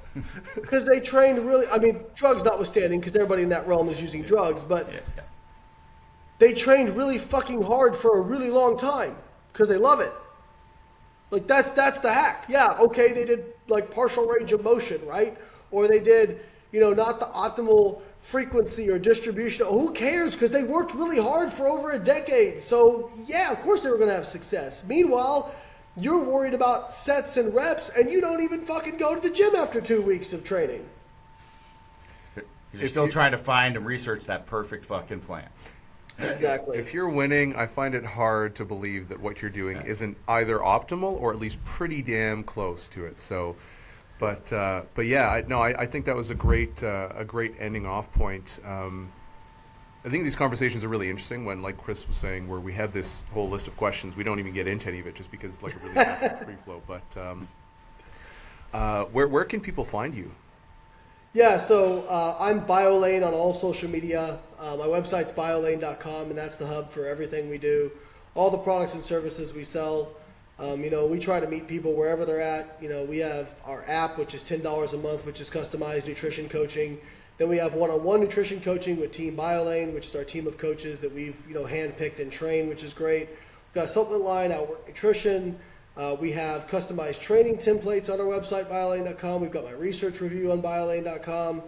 Because they trained really, drugs notwithstanding, because everybody in that realm is using drugs, but they trained really fucking hard for a really long time because they love it. That's the hack. Yeah, okay, they did partial range of motion, right? Or they did, not the optimal frequency or distribution. Who cares? Because they worked really hard for over a decade. So yeah, of course they were going to have success. Meanwhile, you're worried about sets and reps, and you don't even fucking go to the gym after 2 weeks of training. You're still trying to find and research that perfect fucking plan. Exactly. If you're winning, I find it hard to believe that what you're doing isn't either optimal or at least pretty damn close to it. So, but yeah, I think that was a great ending off point. I think these conversations are really interesting when, like Chris was saying, where we have this whole list of questions. We don't even get into any of it just because it's like a really natural free flow. But where can people find you? Yeah, so I'm BioLayne on all social media. My website's biolayne.com, and that's the hub for everything we do. All the products and services we sell. We try to meet people wherever they're at. We have our app, which is $10 a month, which is customized nutrition coaching. Then we have one-on-one nutrition coaching with Team BioLayne, which is our team of coaches that we've handpicked and trained, which is great. We've got a supplement line, Outwork Nutrition. We have customized training templates on our website, biolayne.com. We've got my research review on biolayne.com.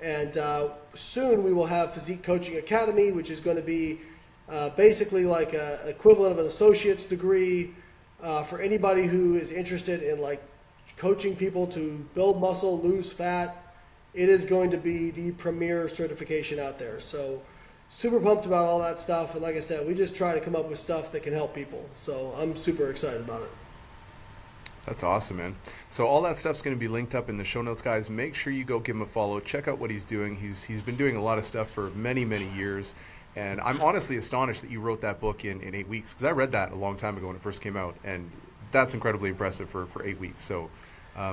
And soon we will have Physique Coaching Academy, which is going to be basically like an equivalent of an associate's degree for anybody who is interested in coaching people to build muscle, lose fat. It is going to be the premier certification out there. So super pumped about all that stuff. And like I said, we just try to come up with stuff that can help people. So I'm super excited about it. That's awesome, man. So all that stuff's going to be linked up in the show notes, guys. Make sure you go give him a follow. Check out what he's doing. He's been doing a lot of stuff for many, many years. And I'm honestly astonished that you wrote that book in 8 weeks, because I read that a long time ago when it first came out. And that's incredibly impressive for 8 weeks. So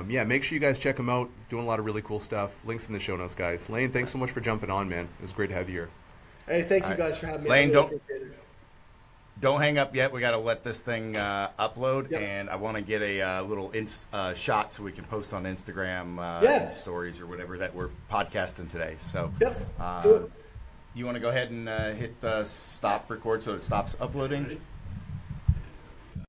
make sure you guys check him out. Doing a lot of really cool stuff. Links in the show notes, guys. Layne, thanks so much for jumping on, man. It was great to have you here. Hey, thank you guys for having me. Layne, don't hang up yet. We got to let this thing upload, and I want to get a little shot so we can post on Instagram stories or whatever that we're podcasting today. So you want to go ahead and hit the stop record so it stops uploading? Ready?